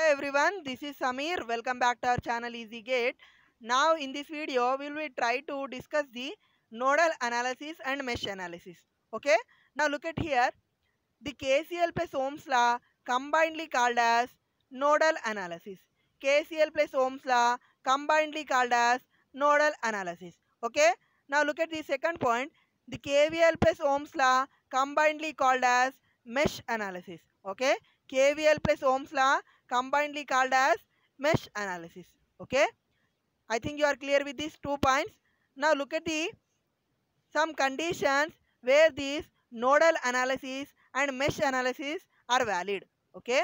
everyone, this is Samir. Welcome back to our channel Easy Gate. Now in this video we will try to discuss the nodal analysis and mesh analysis. Okay. Now look at here. The KCL plus Ohm's law combinedly called as nodal analysis. KCL plus Ohm's law combinedly called as nodal analysis. Okay. Now look at the second point. The KVL plus Ohm's law combinedly called as mesh analysis. Okay. KVL plus Ohm's law combinedly called as mesh analysis. Okay. I think you are clear with these 2 points. Now look at the some conditions where these nodal analysis and mesh analysis are valid. Okay.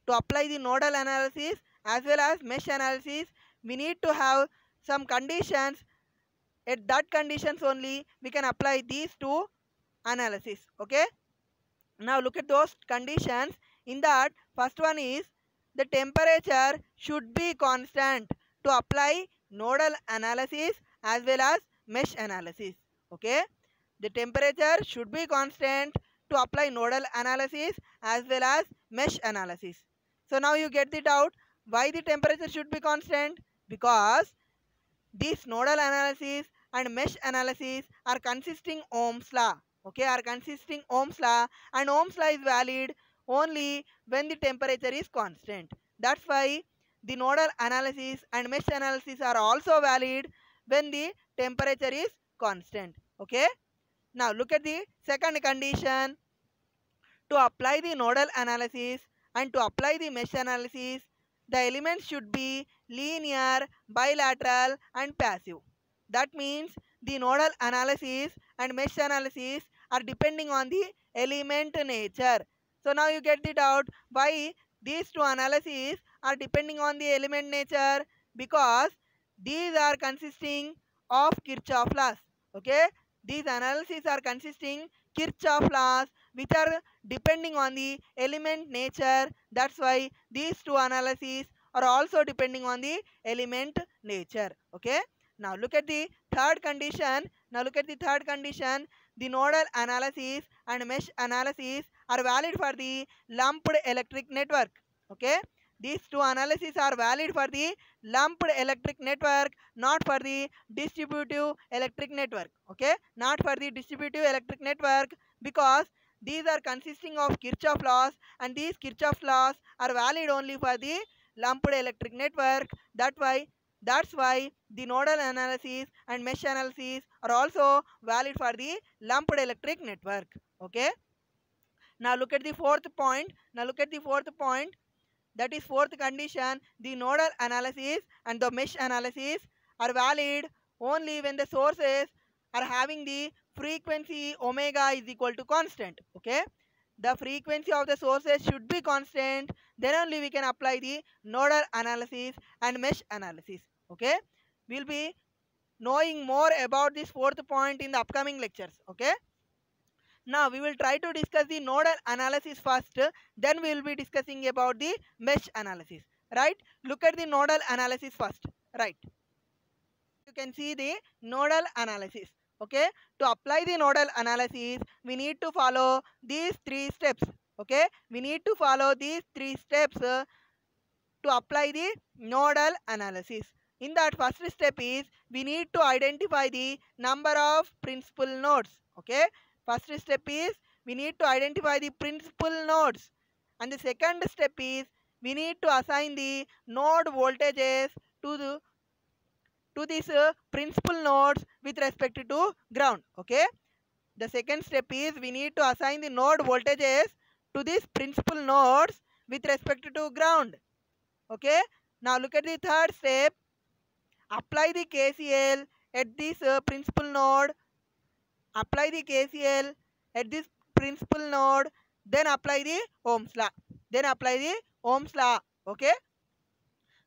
To apply the nodal analysis as well as mesh analysis, we need to have some conditions. At that conditions only we can apply these two analysis. Okay. Now look at those conditions. In that, first one is the temperature should be constant to apply nodal analysis as well as mesh analysis. Okay. The temperature should be constant to apply nodal analysis as well as mesh analysis. So now you get the doubt why the temperature should be constant, because this nodal analysis and mesh analysis are consisting Ohm's law. Okay, are consisting Ohm's law, and Ohm's law is valid only when the temperature is constant. That's why the nodal analysis and mesh analysis are also valid when the temperature is constant. Okay. Now look at the second condition. To apply the nodal analysis and to apply the mesh analysis, the elements should be linear, bilateral and passive. That means the nodal analysis and mesh analysis are depending on the element nature. So now you get the doubt why these two analyses are depending on the element nature, because these are consisting of Kirchhoff laws. Okay, these analyses are consisting Kirchhoff laws which are depending on the element nature. That's why these two analyses are also depending on the element nature. Okay. Now look at the third condition. The nodal analysis and mesh analysis are valid for the lumped electric network. Okay. These two analyses are valid for the lumped electric network, not for the distributive electric network. Okay. Not for the distributive electric network, because these are consisting of Kirchhoff laws, and these Kirchhoff laws are valid only for the lumped electric network. That's why the nodal analysis and mesh analysis are also valid for the lumped electric network. Okay. Now look at the fourth point. That is fourth condition. The nodal analysis and the mesh analysis are valid only when the sources are having the frequency omega is equal to constant. Okay. The frequency of the sources should be constant, then only we can apply the nodal analysis and mesh analysis. Okay. We'll be knowing more about this fourth point in the upcoming lectures. Okay. Now we will try to discuss the nodal analysis first, then we will be discussing about the mesh analysis. Right. Look at the nodal analysis first. Right. You can see the nodal analysis. Okay. To apply the nodal analysis, we need to follow these 3 steps. Okay. We need to follow these 3 steps to apply the nodal analysis. In that, first step is we need to identify the number of principal nodes. Okay. First step is we need to identify the principal nodes. And the second step is we need to assign the node voltages to these principal nodes with respect to ground. Okay. The second step is we need to assign the node voltages to these principal nodes with respect to ground. Okay. Now look at the third step. Apply the KCL at this principal node. Apply the KCL at this principal node. Then apply the Ohm's law. Okay.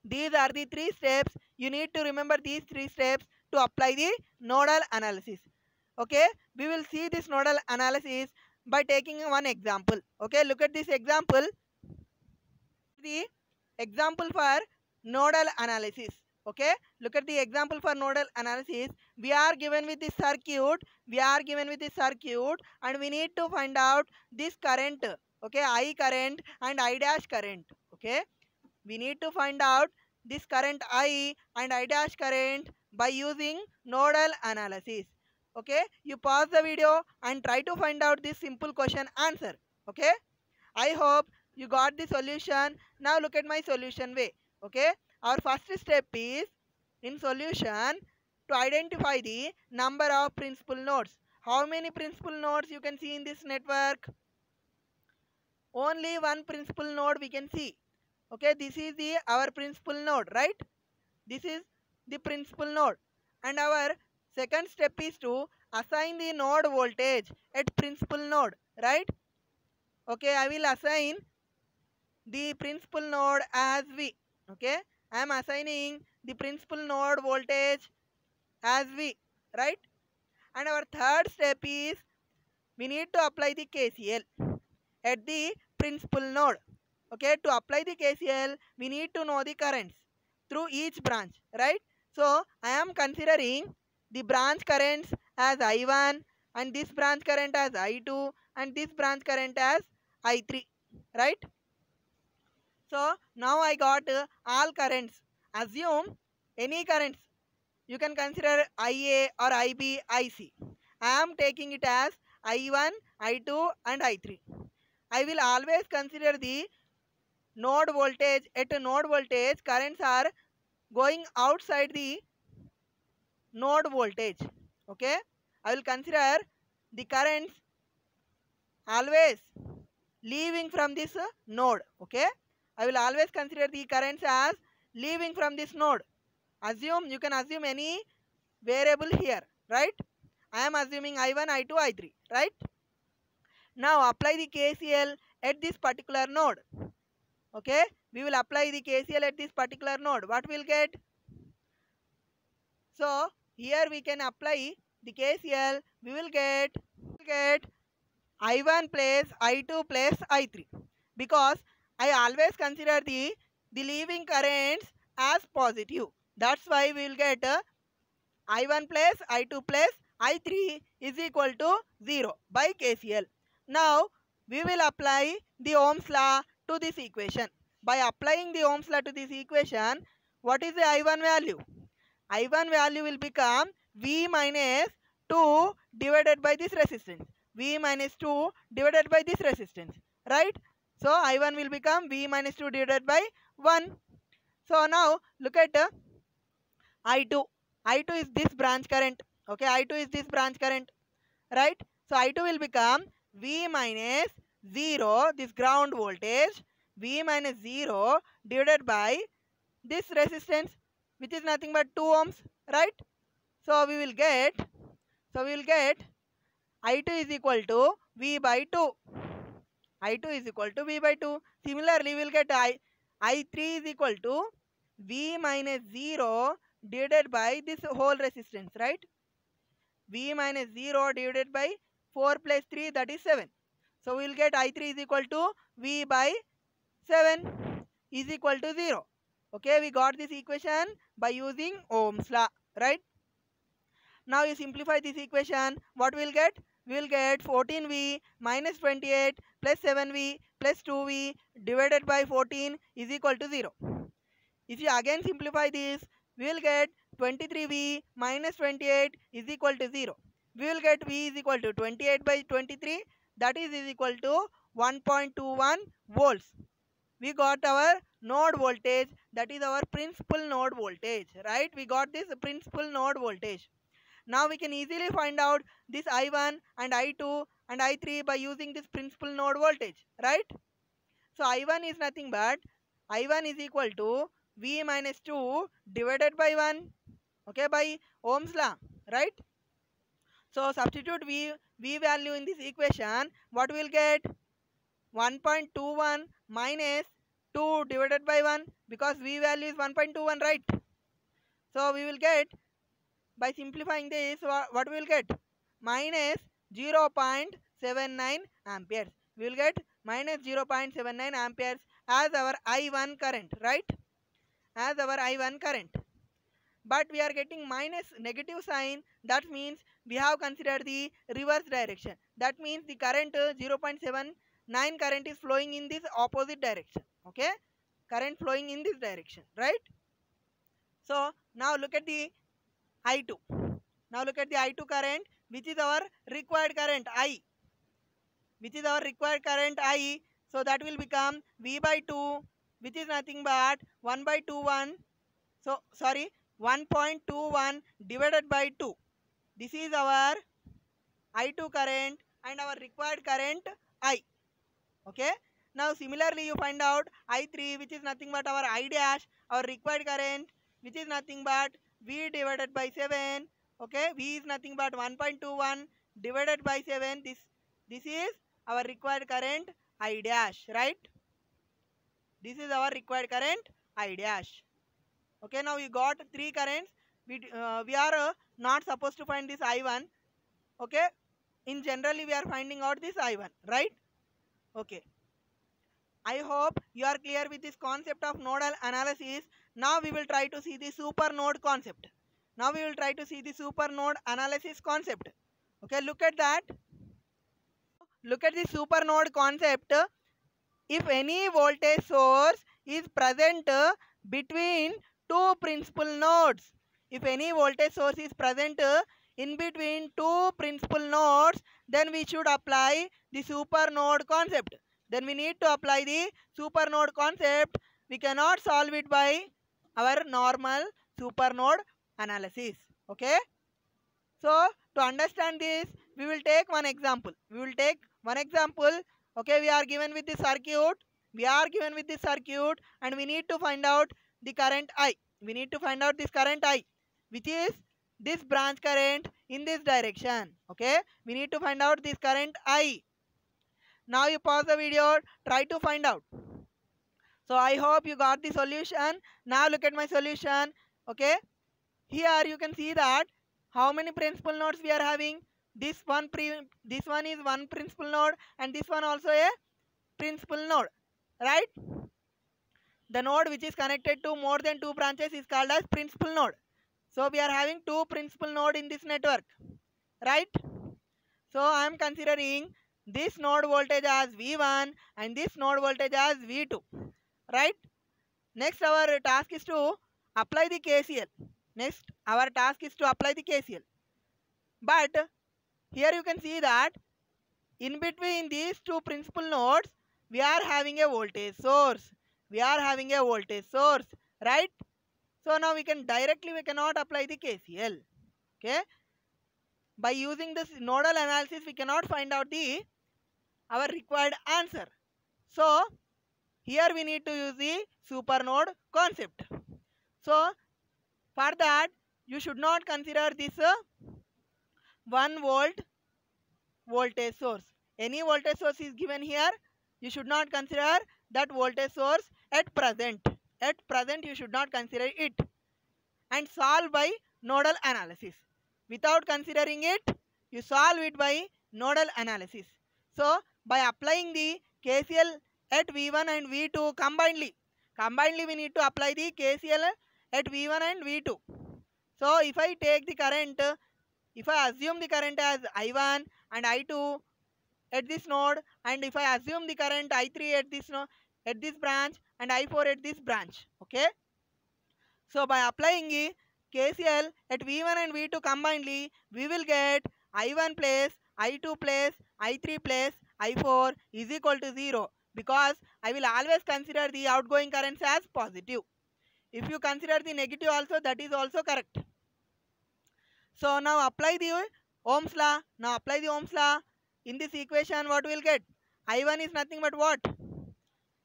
These are the 3 steps. You need to remember these 3 steps to apply the nodal analysis. Okay. We will see this nodal analysis by taking one example. Okay. Look at this example. The example for nodal analysis. Okay. Look at the example for nodal analysis. We are given with the circuit. And we need to find out this current. Okay. I current and I dash current. Okay. we need to find out this current I and I dash current by using nodal analysis. Okay, you pause the video and try to find out this simple question answer. Okay, I hope you got the solution. Now look at my solution way. Okay, our first step is in solution to identify the number of principal nodes. How many principal nodes you can see in this network? Only one principal node we can see. Okay, this is the our principal node, right? This is the principal node, and our second step is to assign the node voltage at principal node, right? Okay, I will assign the principal node as V. Okay, I am assigning the principal node voltage as V, right? And our third step is we need to apply the KCL at the principal node. Okay, to apply the KCL we need to know the currents through each branch, right? So I am considering the branch currents as I1 and this branch current as I2 and this branch current as I3, right? So now I got all currents. Assume any currents. You can consider IA or IB, IC. I am taking it as I1, I2 and I3. I will always consider the node voltage. At a node voltage, currents are going outside the node voltage. Okay, I will consider the currents always leaving from this node. Okay, I will always consider the currents as leaving from this node. You can assume any variable here, right? I am assuming I1, I2, I3, right? Now apply the KCL at this particular node. Okay, we will apply the KCL at this particular node. What we'll get? So here we can apply the KCL. We will get I1 plus I2 plus I3, because I always consider the leaving currents as positive. That's why we will get I1 plus I2 plus I3 is equal to 0 by KCL. Now we will apply the Ohm's law to this equation. By applying the Ohm's law to this equation, what is the I1 value? I1 value will become V minus 2 divided by this resistance. V minus 2 divided by this resistance, right? So I1 will become V minus 2 divided by 1. So now look at I2. I2 is this branch current. Okay, I2 is this branch current, right? So I2 will become V minus 0, this ground voltage, V minus 0 divided by this resistance, which is nothing but 2 ohms, right? So we will get I2 is equal to V by 2. I2 is equal to V by 2. Similarly, we will get I3 is equal to V minus 0 divided by this whole resistance, right? V minus 0 divided by 4 plus 3, that is 7. So we will get I3 is equal to V by 7 is equal to 0. Okay, we got this equation by using Ohm's law, right? Now you simplify this equation, what we will get? We will get 14V minus 28 plus 7V plus 2V divided by 14 is equal to 0. If you again simplify this, we will get 23V minus 28 is equal to 0. We will get V is equal to 28 by 23, that is equal to 1.21 volts. We got our node voltage, that is our principal node voltage, right? We got this principal node voltage. Now we can easily find out this I1 and I2 and I3 by using this principal node voltage, right? So I1 is nothing but I1 is equal to V minus 2 divided by 1, okay, by Ohm's law, right? So substitute V value in this equation, what we will get? 1.21 minus 2 divided by 1, because V value is 1.21, right? So we will get, by simplifying this, what we will get? Minus 0.79 amperes. We will get minus 0.79 amperes as our I1 current, right? As our I1 current. But we are getting minus negative sign, that means we have considered the reverse direction. That means the current 0.79 current is flowing in this opposite direction. Okay. current flowing in this direction, right? So now look at the I2. Now look at the I2 current, which is our required current I. Which is our required current I. So that will become V by 2, which is nothing but 1 by 21. So sorry, 1.21 divided by 2. This is our I2 current and our required current I. Okay. Now similarly you find out I3, which is nothing but our I dash, our required current, which is nothing but V divided by 7. Okay. V is nothing but 1.21 divided by 7. This is our required current I dash, right? This is our required current I dash. Okay. Now you got three currents. We are not supposed to find this I1. Okay. In generally we are finding out this I1, right? Okay. I hope you are clear with this concept of nodal analysis. Now we will try to see the super node concept. Now we will try to see the super node analysis concept. Okay, look at that. Look at the super node concept. If any voltage source is present between two principal nodes, if any voltage source is present in between two principal nodes, then we should apply the super node concept. Then we need to apply the super node concept. We cannot solve it by our normal super node analysis. Okay. So to understand this, we will take one example. Okay, we are given with the circuit. And we need to find out the current I. We need to find out this current I, which is this branch current in this direction. Okay, we need to find out this current I. Now you pause the video, try to find out. So I hope you got the solution. Now look at my solution. Okay, here you can see that how many principal nodes we are having. This one is one principal node and this one also a principal node, right? The node which is connected to more than two branches is called as principal node. So we are having two principal node in this network, right? So I am considering this node voltage as V1 and this node voltage as V2, right? Next our task is to apply the KCL. But here you can see that in between these two principal nodes we are having a voltage source. Right? So now we cannot apply the KCL. Okay? By using this nodal analysis we cannot find out our required answer. So here we need to use the super node concept. So for that you should not consider this 1 volt voltage source. Any voltage source is given here, you should not consider that voltage source at present. You should not consider it and solve by nodal analysis. Without considering it, you solve it by nodal analysis. So by applying the KCL at V1 and V2 combinedly we need to apply the KCL at V1 and V2. So if I assume the current as I1 and I2 at this node, and if I assume the current I3 at this node, at this branch, and I4 at this branch, okay. So by applying the KCL at V1 and V2 combinedly, we will get I1 plus I2 plus I3 plus I4 is equal to 0, because I will always consider the outgoing currents as positive. If you consider the negative also, that is also correct. So now apply the Ohm's law. In this equation what we will get? I1 is nothing but what?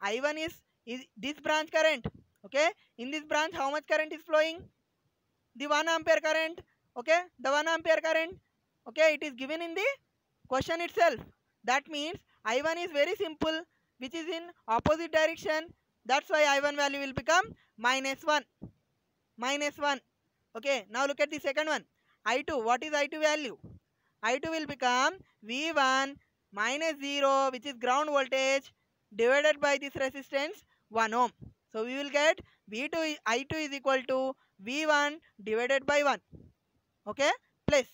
I1 is this branch current. Okay. In this branch how much current is flowing? The 1 ampere current. Okay. The 1 ampere current. Okay. It is given in the question itself. That means I1 is very simple, which is in opposite direction. That's why I1 value will become -1. Okay. Now look at the second one. I2. What is I2 value? I2 will become V1 minus 0, which is ground voltage, divided by this resistance 1 ohm. So we will get I2 is equal to V1 divided by 1. Okay, plus.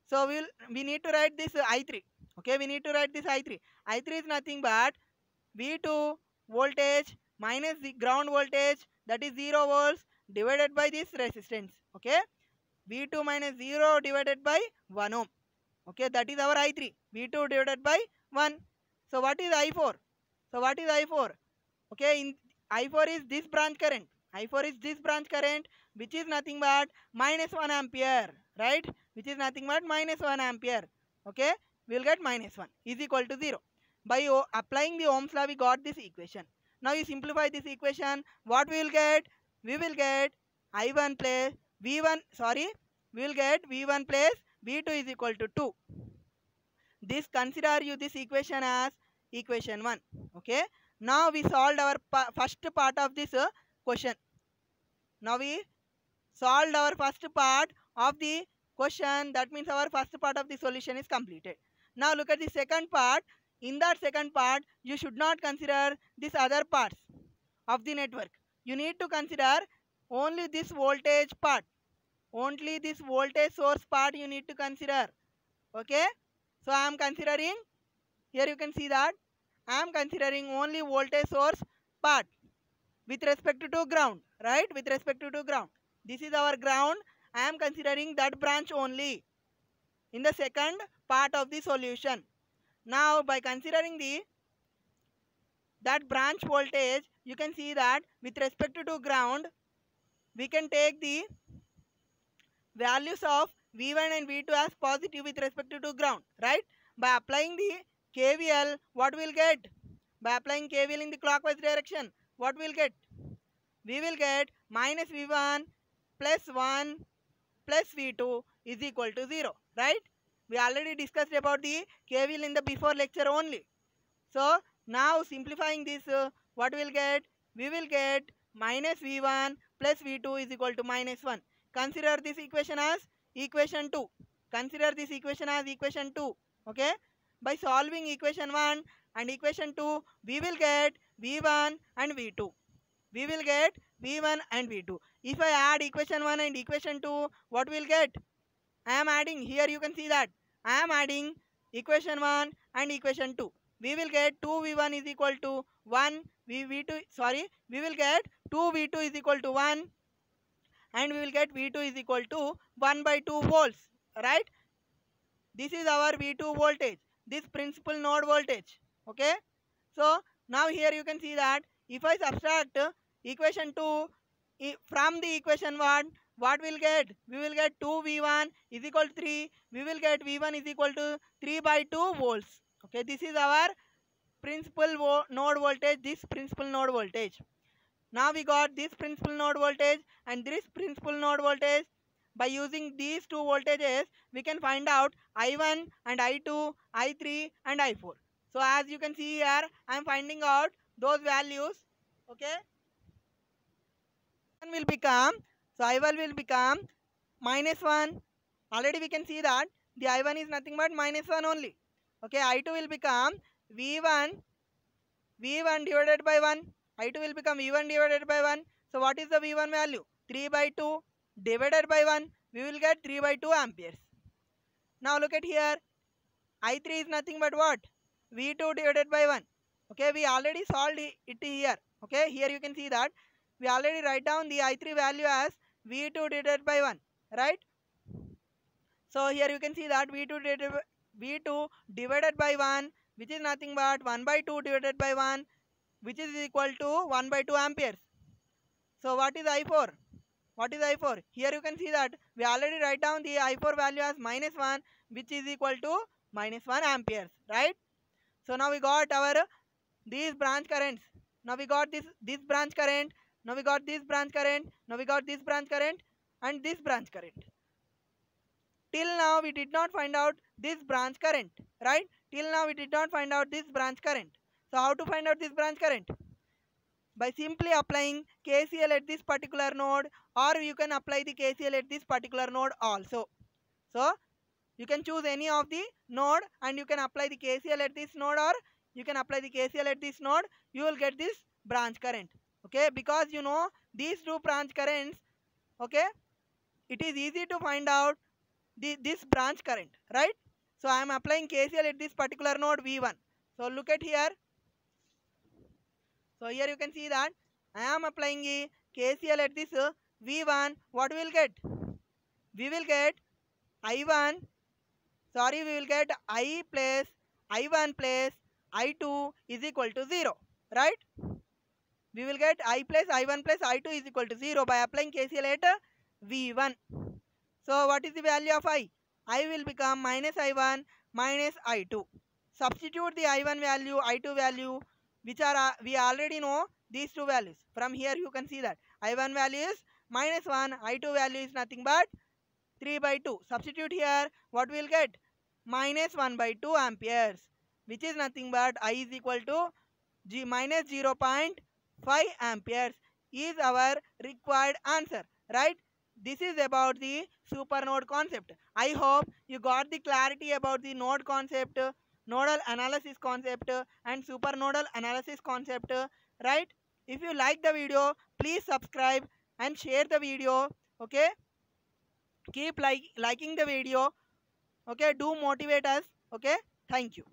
So we need to write this I3. Okay, we need to write this I3. I3 is nothing but V2 voltage minus the ground voltage, that is 0 volts, divided by this resistance. Okay, V2 minus 0 divided by 1 ohm. Okay, that is our I3. V2 divided by 1. So what is I4? So what is I4? Okay, in I4 is this branch current. I4 is this branch current, which is nothing but minus 1 ampere, right? Which is nothing but minus 1 ampere. Okay, we will get minus 1 is equal to 0. By applying the Ohm's law, we got this equation. Now you simplify this equation. What we will get? We will get I1 plus V1. Sorry, we will get V1 plus V2 is equal to 2. This consider you this equation as equation 1. Okay. Now we solved our first part of this question. Now we solved our first part of the question. That means our first part of the solution is completed. Now look at the second part. In that second part, you should not consider these other parts of the network. You need to consider only this voltage part. Only this voltage source part you need to consider. Okay. So I am considering, here you can see that I am considering only voltage source part with respect to ground, right? With respect to ground. This is our ground. I am considering that branch only in the second part of the solution. Now by considering that branch voltage, you can see that with respect to ground, we can take the values of V1 and V2 as positive with respect to ground, right? By applying the KVL, what we will get? By applying KVL in the clockwise direction, what we will get? We will get minus V1 plus 1 plus V2 is equal to 0, right? We already discussed about the KVL in the before lecture only. So now simplifying this, what we will get? We will get minus V1 plus V2 is equal to minus 1. Consider this equation as equation 2. Consider this equation as equation 2. Okay. By solving equation 1 and equation 2, we will get V1 and V2. We will get V1 and V2. If I add equation 1 and equation 2, what will get? I am adding, here you can see that I am adding equation 1 and equation 2. We will get 2V1 is equal to 1. We will get 2V2 is equal to 1. And we will get V2 is equal to 1 by 2 volts, right? This is our V2 voltage, this principal node voltage. Okay. So now here you can see that if I subtract equation 2 from the equation 1, what we'll get? We will get 2V1 is equal to 3. We will get V1 is equal to 3 by 2 volts. Okay, this is our principal node voltage, this principal node voltage. Now we got this principal node voltage and this principal node voltage. By using these two voltages, we can find out I1 and I2, I3 and I4. So as you can see here, I am finding out those values. Okay. Will become, so I1 will become minus 1. Already we can see that the I1 is nothing but minus 1 only. Okay, I2 will become V1 divided by 1. I2 will become V1 divided by 1. So what is the V1 value? 3 by 2 divided by 1. We will get 3 by 2 amperes. Now look at here. I3 is nothing but what? V2 divided by 1. Okay, we already solved it here. Okay, here you can see that we already write down the I3 value as V2 divided by 1, right? So here you can see that V2 divided by 1, which is nothing but 1 by 2 divided by 1, which is equal to 1 by 2 amperes. So what is I4? What is I4? Here you can see that we already write down the I4 value as minus 1, which is equal to minus 1 amperes, right? So now we got our these branch currents. Now we got this branch current. Now we got this branch current. Now we got this branch current and this branch current. Till now we did not find out this branch current, right? Till now we did not find out this branch current. So how to find out this branch current? By simply applying KCL at this particular node, or you can apply the KCL at this particular node also. So you can choose any of the node and you can apply the KCL at this node, or you can apply the KCL at this node. You will get this branch current. Okay, because you know these two branch currents. Okay, it is easy to find out this branch current, right? So I am applying KCL at this particular node V1. So look at here. So here you can see that I am applying the KCL at this V1. What we will get? We will get I1. Sorry, we will get I plus I1 plus I2 is equal to 0. Right? We will get I plus I1 plus I2 is equal to 0 by applying KCL at V1. So what is the value of I? I will become minus I1 minus I2. Substitute the I1 value, I2 value, which are we already know these two values. From here you can see that I1 value is minus 1, I2 value is nothing but 3 by 2. Substitute here, what we will get? Minus 1 by 2 amperes, which is nothing but I is equal to minus 0.5 amperes is our required answer, right? This is about the supernode concept. I hope you got the clarity about the node concept, nodal analysis concept and supernodal analysis concept, right? If you like the video, please subscribe and share the video. Okay, keep liking the video. Okay, do motivate us. Okay, thank you.